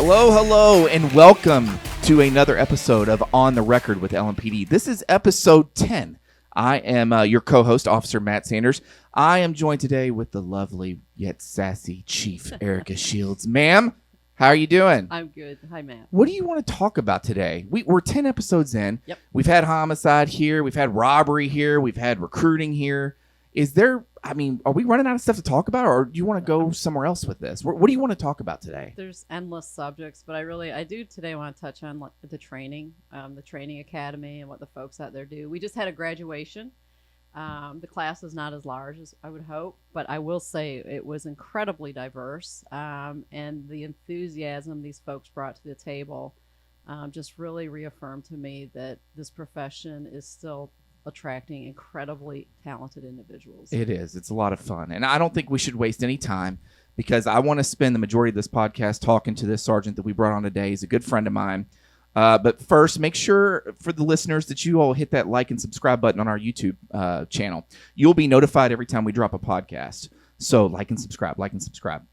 Hello, and welcome to another episode of On the Record with LMPD. This is episode 10. I am your co-host, Officer Matt Sanders. I am joined today with the lovely yet sassy Chief Erica Shields. Ma'am, how are you doing? I'm good. Hi, Matt. What do you want to talk about today? We're 10 episodes in. Yep. We've had homicide here. We've had robbery here. We've had recruiting here. Are we running out of stuff to talk about, or do you want to go somewhere else with this? What do you want to talk about today? There's endless subjects, but I do today want to touch on the training academy and what the folks out there do. We just had a graduation. The class is not as large as I would hope, but I will say it was incredibly diverse, and the enthusiasm these folks brought to the table just really reaffirmed to me that this profession is still attracting incredibly talented individuals. It is. It's a lot of fun. And I don't think we should waste any time because I want to spend the majority of this podcast talking to this sergeant that we brought on today. He's a good friend of mine. But first, make sure for the listeners that you all hit that like and subscribe button on our YouTube channel. You'll be notified every time we drop a podcast. So like and subscribe.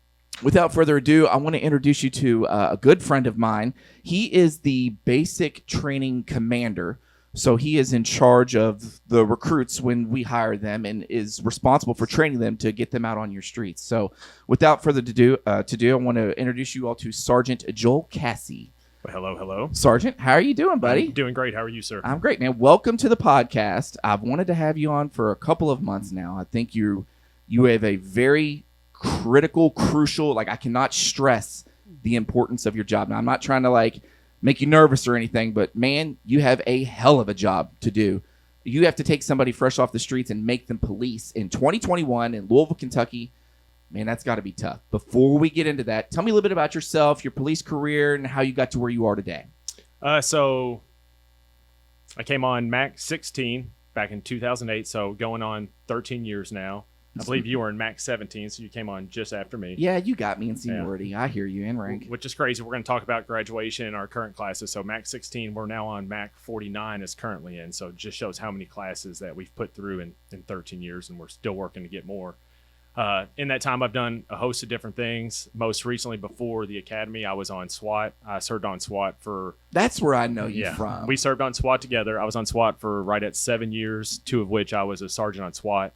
Without further ado, I want to introduce you to a good friend of mine. He is the basic training commander. So he is in charge of the recruits when we hire them and is responsible for training them to get them out on your streets. So without further ado, I want to introduce you all to Sergeant Joel Casse. Well, hello. Sergeant, how are you doing, buddy? I'm doing great. How are you, sir? I'm great, man. Welcome to the podcast. I've wanted to have you on for a couple of months now. I think you have a very crucial, I cannot stress the importance of your job. Now, I'm not trying to make you nervous or anything, but man, you have a hell of a job to do. You have to take somebody fresh off the streets and make them police in 2021 in Louisville, Kentucky. Man, that's got to be tough. Before we get into that, tell me a little bit about yourself, your police career, and how you got to where you are today. So I came on MAC 16 back in 2008, so going on 13 years now. I believe you were in MAC 17, so you came on just after me. Yeah, you got me in seniority. Yeah. I hear you in rank. Which is crazy. We're going to talk about graduation in our current classes. So MAC 16, we're now on MAC 49 is currently in. So it just shows how many classes that we've put through in 13 years, and we're still working to get more. In that time, I've done a host of different things. Most recently, before the academy, I was on SWAT. I served on SWAT for... That's where I know you from. We served on SWAT together. I was on SWAT for right at 7 years, 2 of which I was a sergeant on SWAT.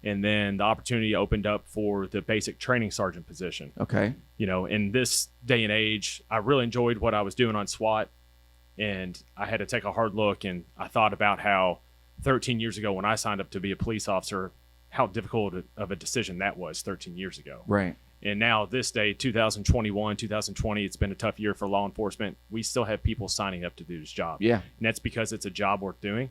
And then the opportunity opened up for the basic training sergeant position. Okay. In this day and age, I really enjoyed what I was doing on SWAT, and I had to take a hard look, and I thought about how 13 years ago when I signed up to be a police officer, how difficult of a decision that was 13 years ago. Right. And now this day, 2021, 2020, it's been a tough year for law enforcement. We still have people signing up to do this job. Yeah. And that's because it's a job worth doing.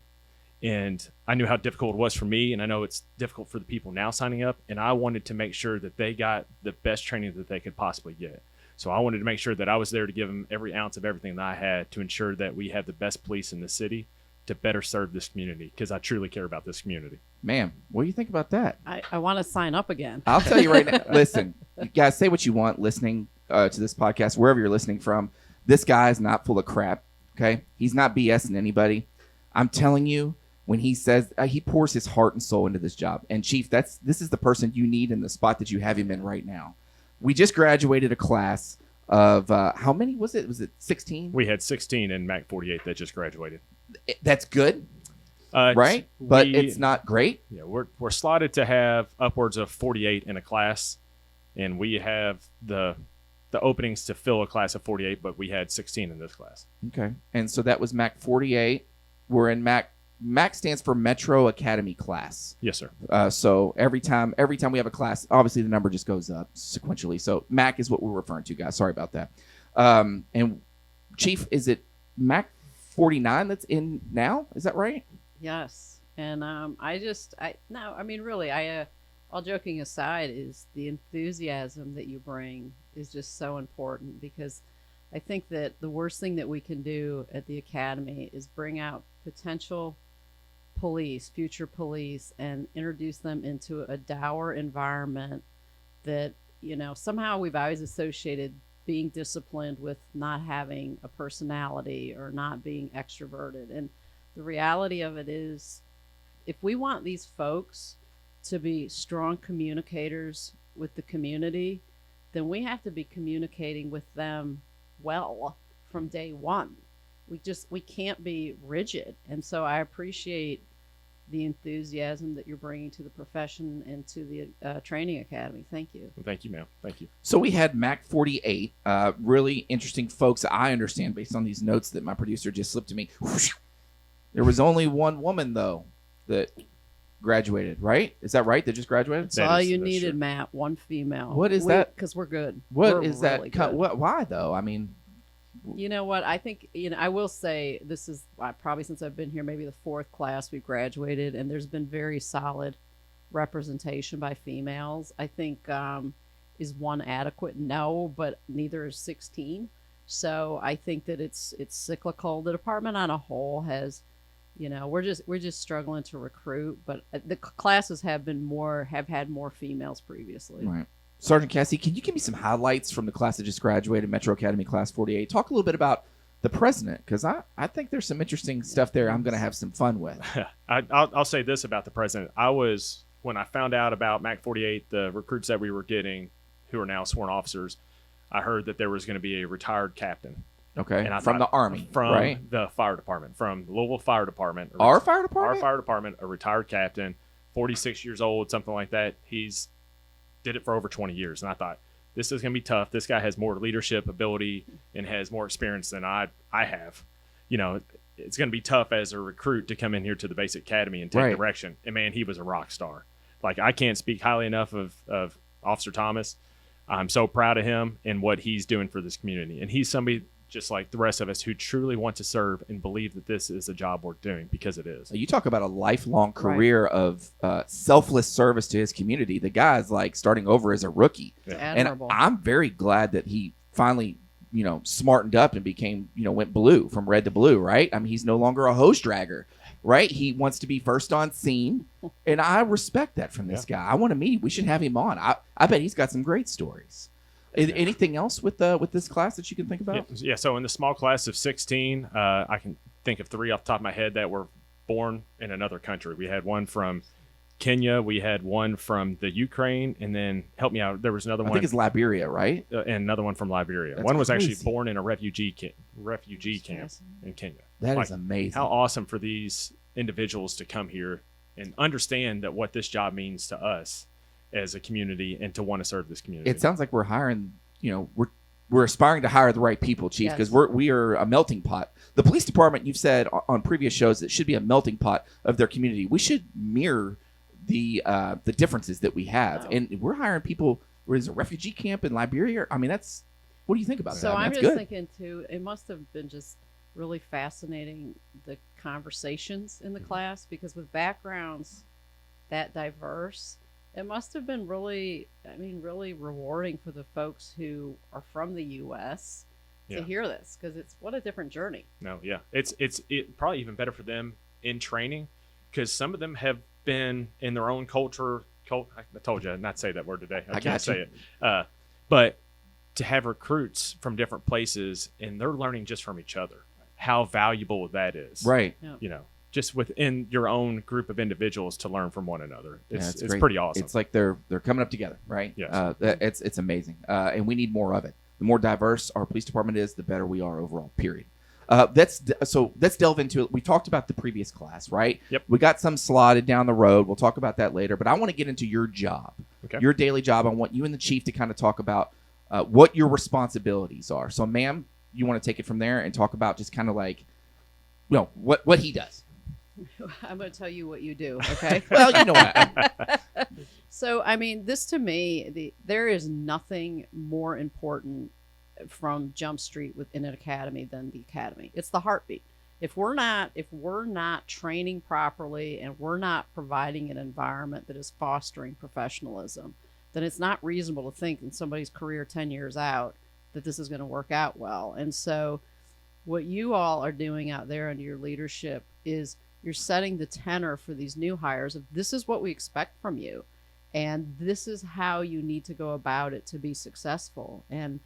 And I knew how difficult it was for me, and I know it's difficult for the people now signing up, and I wanted to make sure that they got the best training that they could possibly get. So I wanted to make sure that I was there to give them every ounce of everything that I had to ensure that we have the best police in the city to better serve this community, because I truly care about this community. Ma'am, what do you think about that? I want to sign up again. I'll tell you right now. Listen, you guys, say what you want listening to this podcast, wherever you're listening from. This guy is not full of crap, okay? He's not BSing anybody. I'm telling you, when he says he pours his heart and soul into this job. And Chief, this is the person you need in the spot that you have him in right now. We just graduated a class of how many was it? Was it 16? We had 16 in MAC 48 that just graduated. That's good, right? But it's not great. Yeah, we're slotted to have upwards of 48 in a class, and we have the openings to fill a class of 48, but we had 16 in this class. Okay, and so that was MAC 48. We're in MAC. MAC stands for Metro Academy class. Yes, sir. So every time we have a class, obviously the number just goes up sequentially. So MAC is what we're referring to, guys. Sorry about that. And Chief, is it MAC 49 that's in now? Is that right? Yes. And all joking aside, is the enthusiasm that you bring is just so important, because I think that the worst thing that we can do at the academy is bring out potential future police, and introduce them into a dour environment that, somehow we've always associated being disciplined with not having a personality or not being extroverted. And the reality of it is, if we want these folks to be strong communicators with the community, then we have to be communicating with them well from day one. We can't be rigid. And so I appreciate the enthusiasm that you're bringing to the profession and to the training academy. Thank you. Well, thank you, ma'am. Thank you. So we had Mac 48, really interesting folks. I understand based on these notes that my producer just slipped to me. There was only one woman though that graduated, right? Is that right? That just graduated? That's all you needed, true. Matt. One female. What is that? Because we're good. What we're is really that? Good. Why though? I mean, you know what? I think, I will say this is probably since I've been here, maybe the fourth class we've graduated, and there's been very solid representation by females. I think, is one adequate? No, but neither is 16. So I think that it's cyclical. The department on a whole has, we're just struggling to recruit, but the classes have had more females previously. Right. Sergeant Cassie, can you give me some highlights from the class that just graduated, Metro Academy Class 48? Talk a little bit about the president, because I think there's some interesting stuff there I'm going to have some fun with. I'll say this about the president. When I found out about MAC 48, the recruits that we were getting, who are now sworn officers, I heard that there was going to be a retired captain. Okay, and from the Army, from right? The fire department, from the Louisville Fire Department. Our fire department? Our fire department, a retired captain, 46 years old, something like that. He's did it for over 20 years. And I thought, this is going to be tough. This guy has more leadership ability and has more experience than I have. It's going to be tough as a recruit to come in here to the basic academy and take direction. And, man, he was a rock star. Like, I can't speak highly enough of Officer Thomas. I'm so proud of him and what he's doing for this community. And he's somebody just like the rest of us who truly want to serve and believe that this is a job worth doing, because it is. You talk about a lifelong career of selfless service to his community. The guy's like starting over as a rookie. Yeah. Admirable. And I'm very glad that he finally, smartened up and became, went blue, from red to blue, right? I mean, he's no longer a hose dragger, right? He wants to be first on scene. And I respect that from this guy. I want to meet him. We should have him on. I bet he's got some great stories. Anything else with this class that you can think about? Yeah. So in the small class of 16, I can think of 3 off the top of my head that were born in another country. We had one from Kenya, we had one from the Ukraine, and then help me out. There was another one. I think it's Liberia, right? And another one from Liberia. That's one was crazy. Actually born in a refugee camp in Kenya. That is amazing. How awesome for these individuals to come here and understand that what this job means to us as a community and to want to serve this community. It sounds like we're hiring, we're aspiring to hire the right people, Chief, because we are a melting pot. The police department, you've said on previous shows, that should be a melting pot of their community. We should mirror the differences that we have, and we're hiring people. There's a refugee camp in Liberia. I mean, what do you think about that? So I'm that's just good. thinking too, it must have been just really fascinating, the conversations in the class, because with backgrounds that diverse, it must have been really rewarding for the folks who are from the U.S. to hear this, because what a different journey. No, yeah, it's probably even better for them in training, because some of them have been in their own culture. I told you not to say that word today. I can't say it. But to have recruits from different places and they're learning just from each other, how valuable that is. Right. Yeah. Just within your own group of individuals to learn from one another. It's great. pretty awesome. It's like they're coming up together, right? Yes. It's amazing. And we need more of it. The more diverse our police department is, the better we are overall, period. Let's delve into it. We talked about the previous class, right? Yep. We got some slotted down the road. We'll talk about that later. But I want to get into your job, your daily job. I want you and the chief to kind of talk about what your responsibilities are. So, ma'am, you want to take it from there and talk about just kind of like, what he does. I'm going to tell you what you do, okay? Well, you know what. So, I mean, this to me, there is nothing more important from Jump Street within an academy than the academy. It's the heartbeat. If we're not training properly and we're not providing an environment that is fostering professionalism, then it's not reasonable to think in somebody's career 10 years out that this is going to work out well. And so what you all are doing out there under your leadership is you're setting the tenor for these new hires of this is what we expect from you. And this is how you need to go about it to be successful. And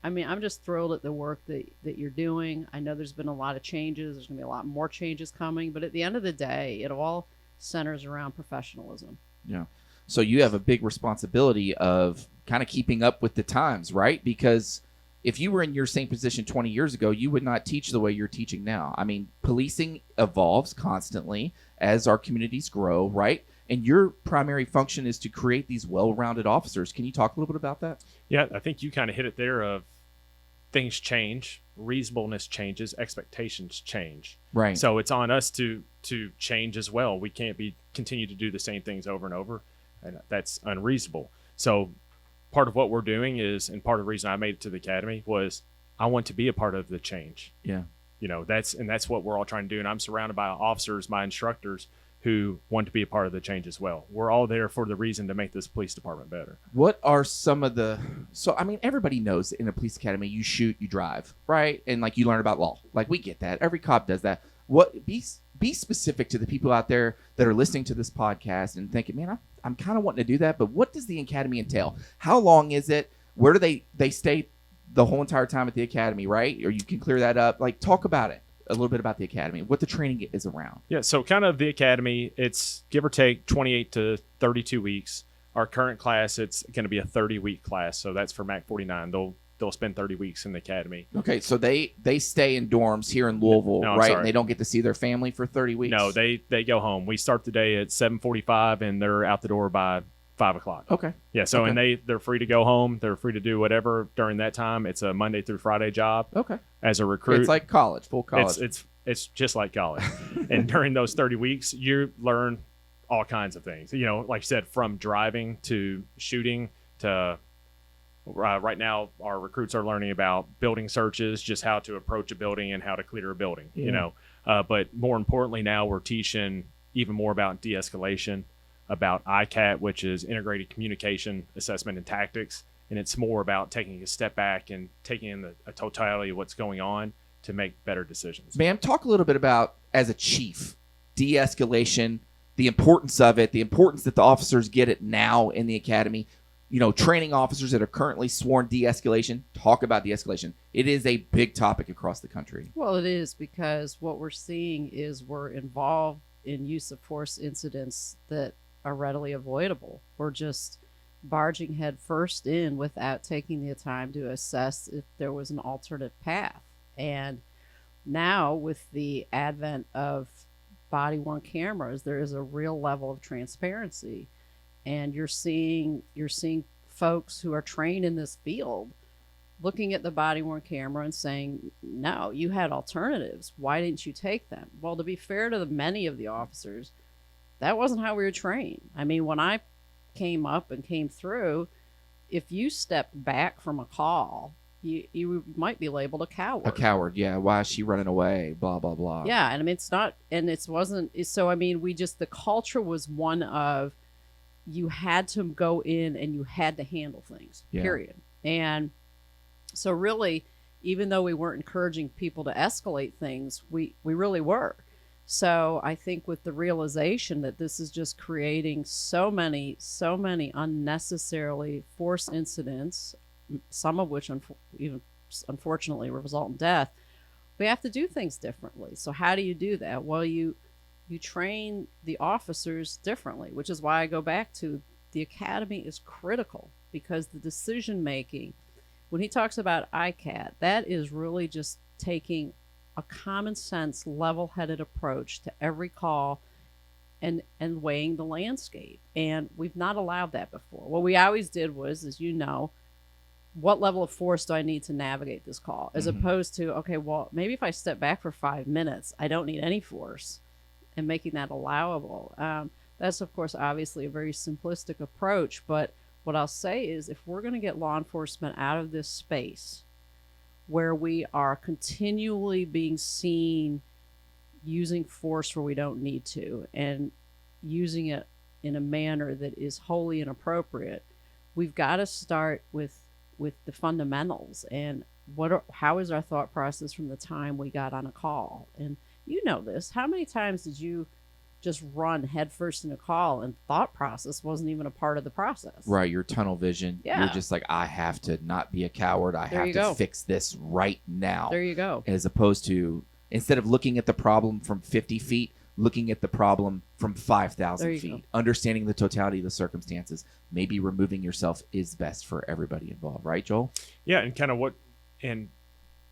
I mean, I'm just thrilled at the work that you're doing. I know there's been a lot of changes. There's going to be a lot more changes coming. But at the end of the day, it all centers around professionalism. Yeah. So you have a big responsibility of kind of keeping up with the times, right? Because if you were in your same position 20 years ago, you would not teach the way you're teaching now. I mean, policing evolves constantly as our communities grow, right? And your primary function is to create these well-rounded officers. Can you talk a little bit about that? Yeah, I think you kind of hit it there of things change, reasonableness changes, expectations change. Right. So it's on us to change as well. We can't continue to do the same things over and over, and that's unreasonable. So part of what we're doing is, and part of the reason I made it to the academy was I want to be a part of the change. Yeah. You know, that's what we're all trying to do. And I'm surrounded by officers, my instructors, who want to be a part of the change as well. We're all there for the reason to make this police department better. What are some of the, so I mean, everybody knows in a police academy, you shoot, you drive, right? And like you learn about law. Like we get that. Every cop does that. What, be specific to the people out there that are listening to this podcast and thinking, man, I'm kind of wanting to do that, but what does the academy entail? How long is it? Where do they stay the whole entire time at the academy, right? Or you can clear that up. Like talk about it. A little bit about the academy, what the training is around. Yeah, so kind of the academy, it's give or take 28 to 32 weeks. Our current class, it's going to be a 30-week class, so that's for MAC 49. They'll spend 30 weeks in the academy. Okay, so they stay in dorms here in Louisville, No, right? sorry. And they don't get to see their family for 30 weeks? No, they go home. We start the day at 7:45, and they're out the door by 5 o'clock. Okay. Yeah, so Okay. and they're free to go home. They're free to do whatever during that time. It's a Monday through Friday job. Okay. As a recruit. It's like college, full college. It's just like college. And during those 30 weeks, you learn all kinds of things. You know, like you said, from driving to shooting to right now, our recruits are learning about building searches, just how to approach a building and how to clear a building, Yeah. you know. But more importantly, now we're teaching even more about de-escalation, about ICAT, which is integrated communication, assessment, and tactics. And it's more about taking a step back and taking in a totality of what's going on to make better decisions. Ma'am, talk a little bit about, as a chief, de-escalation, the importance of it, the importance that the officers get it now in the academy. You know, training officers that are currently sworn de-escalation, talk about de-escalation. It is a big topic across the country. Well, it is, because what we're seeing is we're involved in use of force incidents that are readily avoidable. We're just barging head first in without taking the time to assess if there was an alternate path. And now with the advent of body-worn cameras, there is a real level of transparency, and you're seeing folks who are trained in this field looking at the body-worn camera and saying, no, you had alternatives. Why didn't you take them? Well, to be fair to many of the officers, that wasn't how we were trained. I mean, when I came up and came through, if you stepped back from a call, you might be labeled a coward. A coward, yeah. Why is she running away? Blah, blah, blah. Yeah, and I mean, it's not, and it wasn't, so I mean, the culture was one of, you had to go in and you had to handle things, Yeah. period. And so really, even though we weren't encouraging people to escalate things, we really were. So I think with the realization that this is just creating so many unnecessarily force incidents, some of which even unfortunately result in death, we have to do things differently. So how do you do that? Well, you train the officers differently, which is why I go back to the academy is critical, because the decision making, when he talks about ICAT, that is really just taking a common sense, level-headed approach to every call and weighing the landscape. And we've not allowed that before. What we always did was, as you know, what level of force do I need to navigate this call? As opposed to, okay, well, maybe if I step back for 5 minutes, I don't need any force, and making that allowable. That's, of course, obviously a very simplistic approach, but what I'll say is, if we're going to get law enforcement out of this space where we are continually being seen using force where we don't need to and using it in a manner that is wholly inappropriate, we've got to start with the fundamentals and how is our thought process from the time we got on a call. And you know this, how many times did you just run headfirst in a call and thought process wasn't even a part of the process? Right, your tunnel vision. Yeah. You're just like, I have to not be a coward. I have to fix this right now. There you go. As opposed to, instead of looking at the problem from 50 feet, looking at the problem from 5,000 feet, understanding the totality of the circumstances. Maybe removing yourself is best for everybody involved. Right, Joel? Yeah, and kind of what and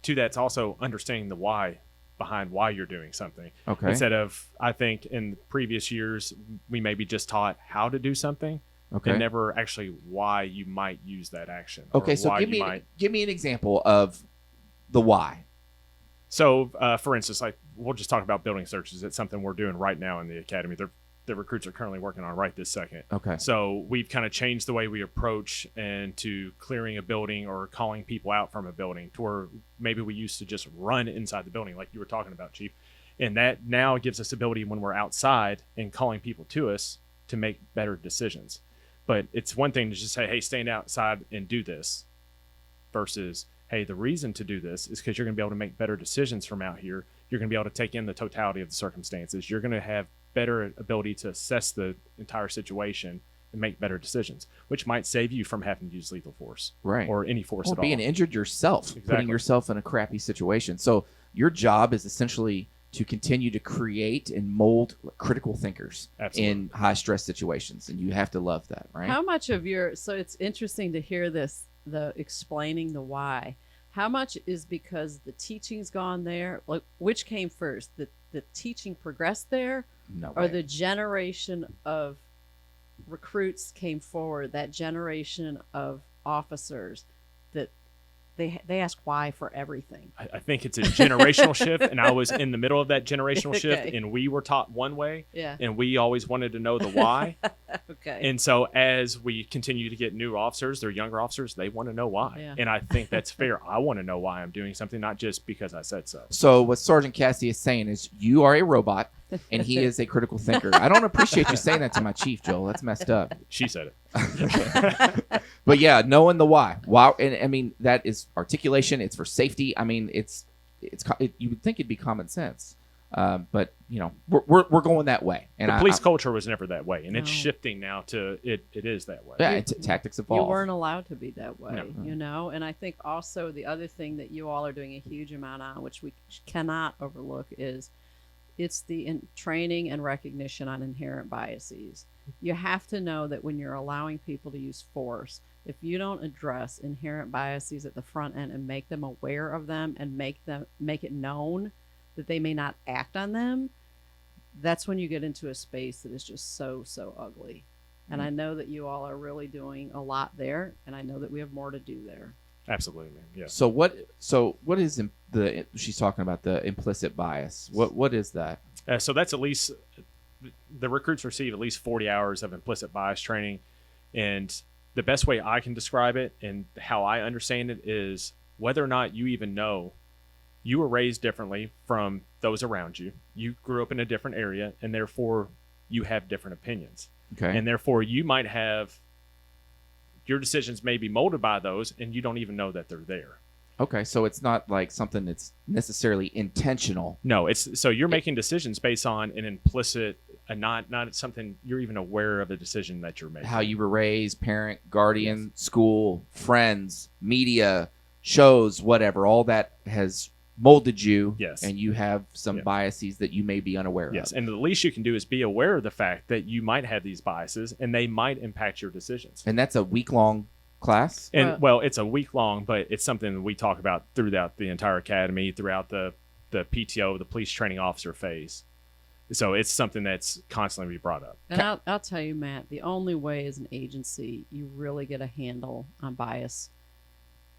to that's also understanding the why behind why you're doing something. Okay. Instead of, I think in previous years, we maybe just taught how to do something Okay. and never actually why you might use that action. Okay. or So why give me an example of the why. So, for instance, like we'll just talk about building searches. It's something we're doing right now in the academy. The recruits are currently working on right this second. Okay. So we've kind of changed the way we approach into clearing a building or calling people out from a building to where maybe we used to just run inside the building like you were talking about, Chief. And that now gives us ability when we're outside and calling people to us to make better decisions. But it's one thing to just say, hey, stand outside and do this versus, hey, the reason to do this is because you're going to be able to make better decisions from out here. You're going to be able to take in the totality of the circumstances. You're going to have better ability to assess the entire situation and make better decisions, which might save you from having to use lethal force, Right. or any force Or at all. being injured yourself, putting Exactly. yourself in a crappy situation. So your job is essentially to continue to create and mold critical thinkers Absolutely. in high stress situations, and you have to love that, right? How much of your, so it's interesting to hear this, the explaining the why. How much is because the teaching's gone there? Like, which came first? The teaching progressed there, No or way. the generation of recruits came forward, that generation of officers that they ask why for everything? I think it's a generational shift, and I was in the middle of that generational shift, Okay. and we were taught one way, Yeah. and we always wanted to know the why. Okay. And so as we continue to get new officers, they're younger officers, they want to know why. Yeah. And I think that's fair. I want to know why I'm doing something, not just because I said so. So what Sergeant Cassie is saying is you are a robot and he is a critical thinker. I don't appreciate you saying that to my chief, Joel. That's messed up. She said it. But yeah, knowing the why. Wow, and I mean that is articulation. It's for safety. I mean, you would think it'd be common sense, but you know we're going that way. And The police culture was never that way, and it's No. shifting now to it is that way. yeah, tactics You evolve. weren't allowed to be that way, No. you know? And I think also the other thing that you all are doing a huge amount on, which we cannot overlook, is it's the training and recognition on inherent biases. You have to know that when you're allowing people to use force, if you don't address inherent biases at the front end and make them aware of them and make it known that they may not act on them, that's when you get into a space that is just so ugly. And I know that you all are really doing a lot there, and I know that we have more to do there. Absolutely, yes. So what is she's talking about the implicit bias? What is that? So that's at least the recruits receive at least 40 hours of implicit bias training, and the best way I can describe it and how I understand it is whether or not you even know you were raised differently from those around you. You grew up in a different area, and therefore you have different opinions. Okay. And therefore you might have your decisions may be molded by those, and you don't even know that they're there. Okay, so it's not like something that's necessarily intentional. No, it's so you're making decisions based on an implicit, not something you're even aware of the decision that you're making. How you were raised, parent, guardian, school, friends, media, shows, whatever, all that has molded you. Yes. And you have some Yeah. biases that you may be unaware Yes, of. and the least you can do is be aware of the fact that you might have these biases, and they might impact your decisions. And that's a week-long class? And well, it's a week long, but it's something that we talk about throughout the entire academy, throughout the PTO, the police training officer phase. So it's something that's constantly brought up. And I'll tell you, Matt, the only way as an agency you really get a handle on bias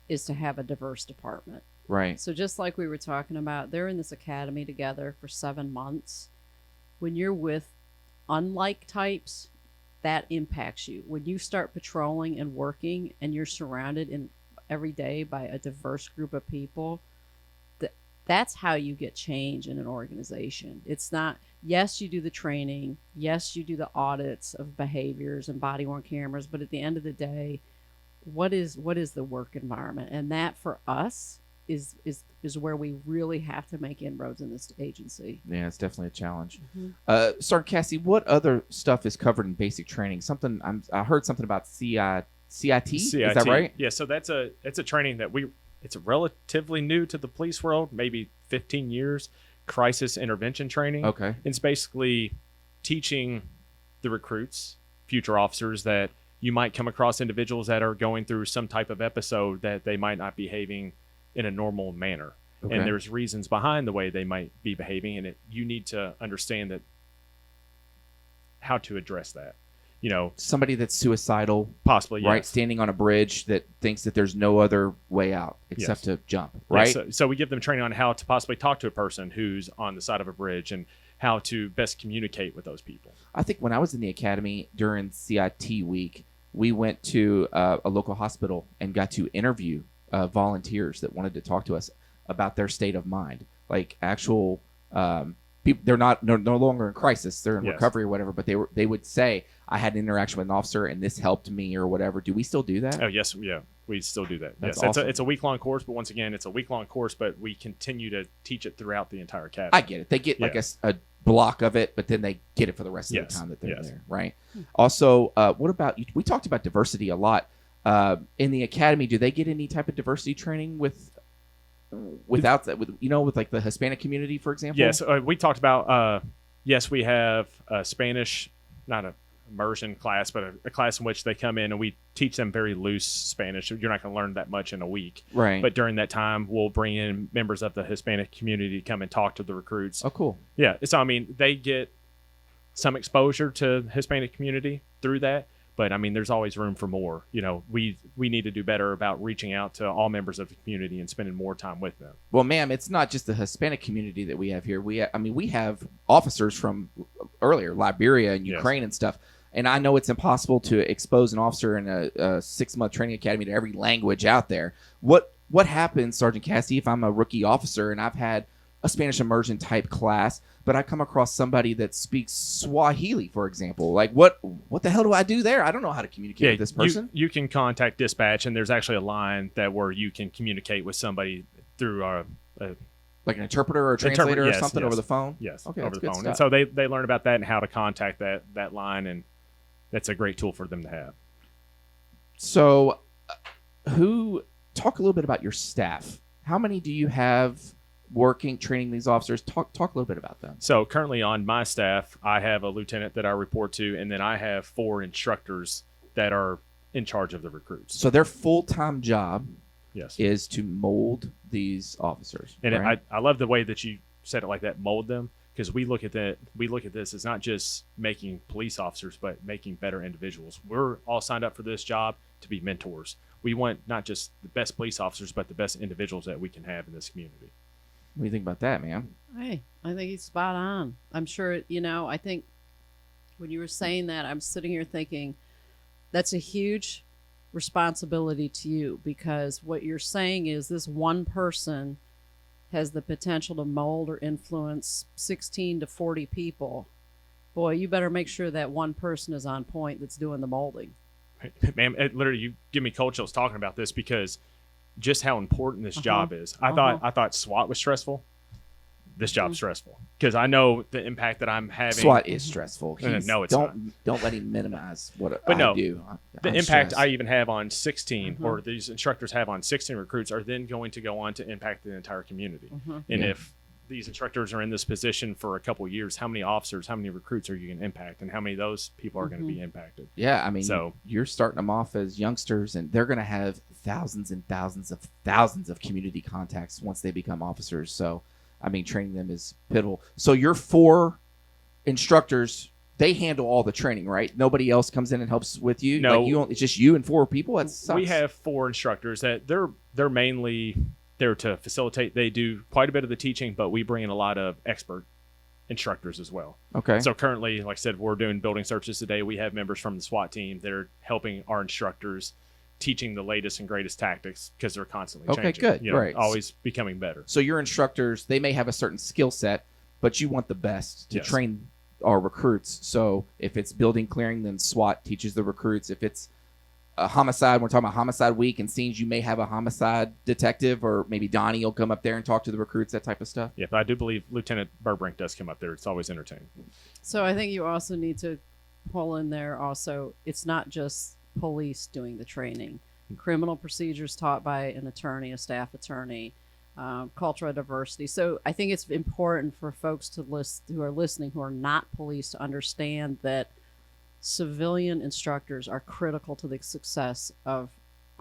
is to have a diverse department. Right. So just like we were talking about, they're in this academy together for 7 months. When you're with unlike types, that impacts you. When you start patrolling and working and you're surrounded in every day by a diverse group of people, that's how you get change in an organization. It's not, yes, you do the training, yes, you do the audits of behaviors and body-worn cameras, but at the end of the day, what is the work environment? And that for us is where we really have to make inroads in this agency. Yeah, it's definitely a challenge. Mm-hmm. Sergeant Cassie, what other stuff is covered in basic training? I heard something about CIT. Is that right? Yeah, so it's a training that it's relatively new to the police world, maybe 15 years, crisis intervention training. Okay. It's basically teaching the recruits, future officers, that you might come across individuals that are going through some type of episode that they might not be behaving in a normal manner. Okay. And there's reasons behind the way they might be behaving, and you need to understand that how to address that. Somebody that's suicidal, Possibly, right? yes. Standing on a bridge that thinks that there's no other way out except to jump, right? Yeah, so we give them training on how to possibly talk to a person who's on the side of a bridge and how to best communicate with those people. I think when I was in the academy during CIT week, we went to a local hospital and got to interview volunteers that wanted to talk to us about their state of mind, like actual people. They're no longer in crisis; they're in recovery or whatever. But they would say, "I had an interaction with an officer, and this helped me," or whatever. Do we still do that? Oh yes, yeah, we still do that. That's yes, awesome. It's a week-long course, but once again, it's a week-long course, but we continue to teach it throughout the entire academy. I get it. They get like a block of it, but then they get it for the rest of the time that they're there, right? Also, what about you? We talked about diversity a lot in the academy. Do they get any type of diversity training without that? With like the Hispanic community, for example? Yes, we talked about. Yes, we have a Spanish, not a immersion class, but a class in which they come in and we teach them very loose Spanish. You're not going to learn that much in a week, right? But during that time, we'll bring in members of the Hispanic community to come and talk to the recruits. Oh, cool. Yeah, so I mean, they get some exposure to the Hispanic community through that, but I mean, there's always room for more. We need to do better about reaching out to all members of the community and spending more time with them. Well, ma'am, it's not just the Hispanic community that we have here. We have officers from earlier Liberia and Ukraine and stuff. And I know it's impossible to expose an officer in a 6-month training academy to every language out there. What happens, Sergeant Cassie, if I'm a rookie officer and I've had a Spanish immersion type class, but I come across somebody that speaks Swahili, for example? Like, what the hell do I do there? I don't know how to communicate with this person. You can contact dispatch, and there's actually a line where you can communicate with somebody through like an interpreter or a translator or something over the phone? Yes, okay, over the phone. Stuff. And so they learn about that and how to contact that line, and that's a great tool for them to have. So, talk a little bit about your staff. How many do you have working, training these officers? Talk a little bit about them. So currently on my staff, I have a lieutenant that I report to, and then I have 4 instructors that are in charge of the recruits. So their full-time job yes. is to mold these officers. And right? I love the way that you said it like that, mold them, because we look at this as not just making police officers, but making better individuals. We're all signed up for this job to be mentors. We want not just the best police officers, but the best individuals that we can have in this community. What do you think about that, man? Hey, I think he's spot on. I'm sure, I think when you were saying that, I'm sitting here thinking that's a huge responsibility to you, because what you're saying is this one person has the potential to mold or influence 16 to 40 people. Boy, you better make sure that one person is on point that's doing the molding. Man, literally, you give me cold chills talking about this, because just how important this job is. I thought SWAT was stressful. This job's stressful, because I know the impact that I'm having. SWAT is stressful. No, it's don't not. Don't let him minimize what But I no, do. The I'm impact stressed. I even have on 16, or these instructors have on 16 recruits, are then going to go on to impact the entire community. And if these instructors are in this position for a couple of years, how many officers, how many recruits are you going to impact, and how many of those people are going to be impacted? Yeah, I mean, So you're starting them off as youngsters, and they're going to have thousands and thousands of community contacts once they become officers. So, I mean, training them is pivotal. So your 4 instructors, they handle all the training, right? Nobody else comes in and helps with you? No. It's just you and 4 people? That sucks. we have 4 instructors that they're mainly there to facilitate. They do quite a bit of the teaching, but we bring in a lot of expert instructors as well. Okay. So currently, like I said, we're doing building searches today. We have members from the SWAT team. They're helping our instructors, teaching the latest and greatest tactics, because they're constantly changing. Good. Right. Always becoming better. So your instructors, they may have a certain skill set, but you want the best to Yes. train our recruits. So if it's building clearing, then SWAT teaches the recruits. If it's a homicide, we're talking about homicide week and scenes, you may have a homicide detective, or maybe Donnie will come up there and talk to the recruits, that type of stuff. Yeah, but I do believe Lieutenant Burbrink does come up there. It's always entertaining. So I think you also need to pull in there also, it's not just police doing the training. Criminal procedures taught by an attorney, a staff attorney, cultural diversity. So I think it's important for folks who are listening, who are not police, to understand that civilian instructors are critical to the success of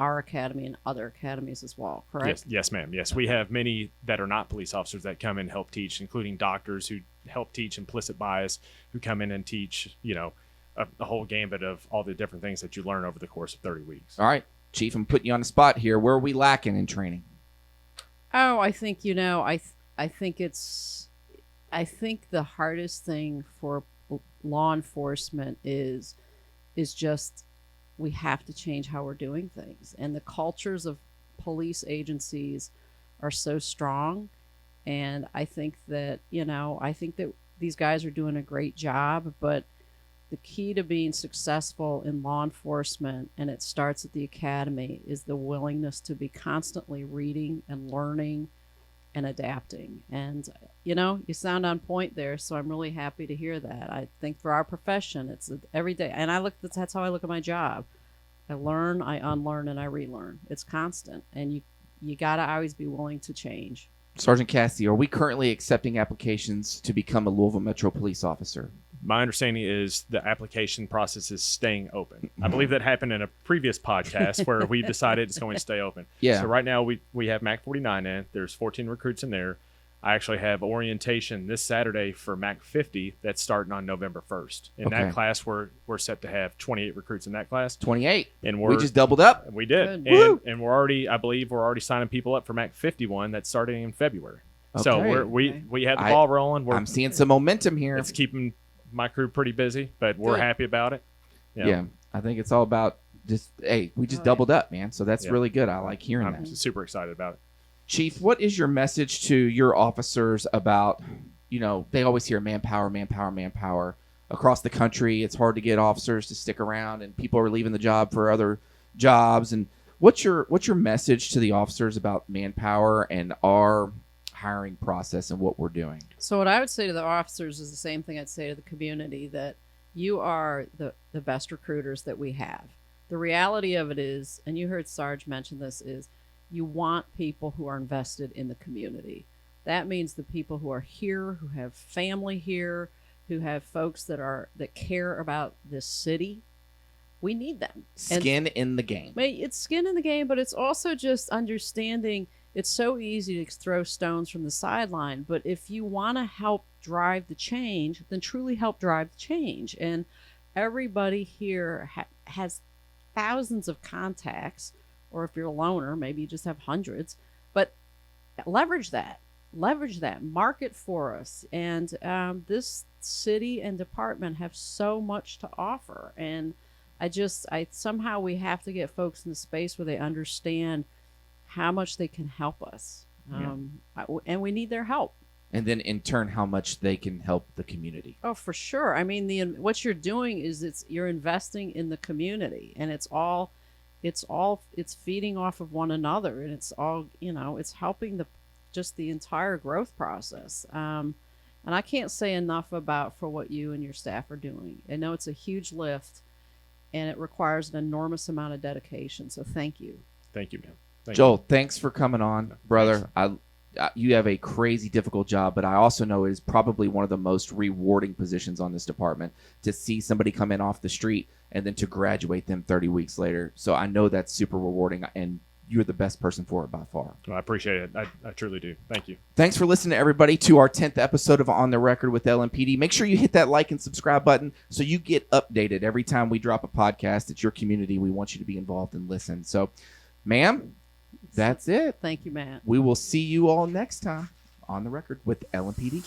our academy and other academies as well, correct? Yes, ma'am. Yes, we have many that are not police officers that come in and help teach, including doctors who help teach implicit bias, who come in and teach, a whole gambit of all the different things that you learn over the course of 30 weeks. All right, Chief, I'm putting you on the spot here. Where are we lacking in training? Oh, I think, I think the hardest thing for law enforcement is just we have to change how we're doing things. And the cultures of police agencies are so strong. And I think that, these guys are doing a great job, but the key to being successful in law enforcement, and it starts at the academy, is the willingness to be constantly reading and learning and adapting. And, you sound on point there, so I'm really happy to hear that. I think for our profession, it's every day. And that's how I look at my job. I learn, I unlearn, and I relearn. It's constant. And you got to always be willing to change. Sergeant Cassie, are we currently accepting applications to become a Louisville Metro police officer? My understanding is the application process is staying open. I believe that happened in a previous podcast where we decided it's going to stay open. Yeah. So right now we have MAC 49 in. There's 14 recruits in there. I actually have orientation this Saturday for MAC 50 that's starting on November 1st. In that class, we're set to have 28 recruits in that class. 28. And we just doubled up. We did. Good. And I believe we're already signing people up for MAC 51 that's starting in February. Okay. So we had the ball rolling. I'm seeing some momentum here. It's keeping my crew pretty busy, but we're happy about it. Yeah, I think it's all about we just doubled up, man. So that's really good. I like hearing I'm that. super excited about it. Chief, what is your message to your officers about, they always hear manpower across the country. It's hard to get officers to stick around and people are leaving the job for other jobs. And what's your message to the officers about manpower and our hiring process and what we're doing? So what I would say to the officers is the same thing I'd say to the community, that you are the best recruiters that we have. The reality of it is, and you heard Sarge mention this, is you want people who are invested in the community. That means the people who are here, who have family here, who have folks that care about this city. We need them. Skin in the game. It's skin in the game, but it's also just understanding. It's so easy to throw stones from the sideline, but if you want to help drive the change, then truly help drive the change. And everybody here has thousands of contacts, or if you're a loner, maybe you just have hundreds, but leverage that, market for us. And this city and department have so much to offer. And somehow we have to get folks in the space where they understand how much they can help us. And we need their help. And then in turn, how much they can help the community. Oh, for sure. I mean, what you're doing is you're investing in the community, and it's feeding off of one another, and it's all, it's helping the entire growth process. And I can't say enough for what you and your staff are doing. I know it's a huge lift, and it requires an enormous amount of dedication. So thank you. Thank you, man. Joel, thanks for coming on, brother. You have a crazy difficult job, but I also know it is probably one of the most rewarding positions on this department to see somebody come in off the street and then to graduate them 30 weeks later. So I know that's super rewarding, and you're the best person for it by far. Well, I appreciate it. I truly do. Thank you. Thanks for listening, everybody, to our 10th episode of On the Record with LMPD. Make sure you hit that like and subscribe button so you get updated every time we drop a podcast. It's your community. We want you to be involved and listen. So, ma'am, that's it. Thank you, Matt. We will see you all next time on the record with LMPD.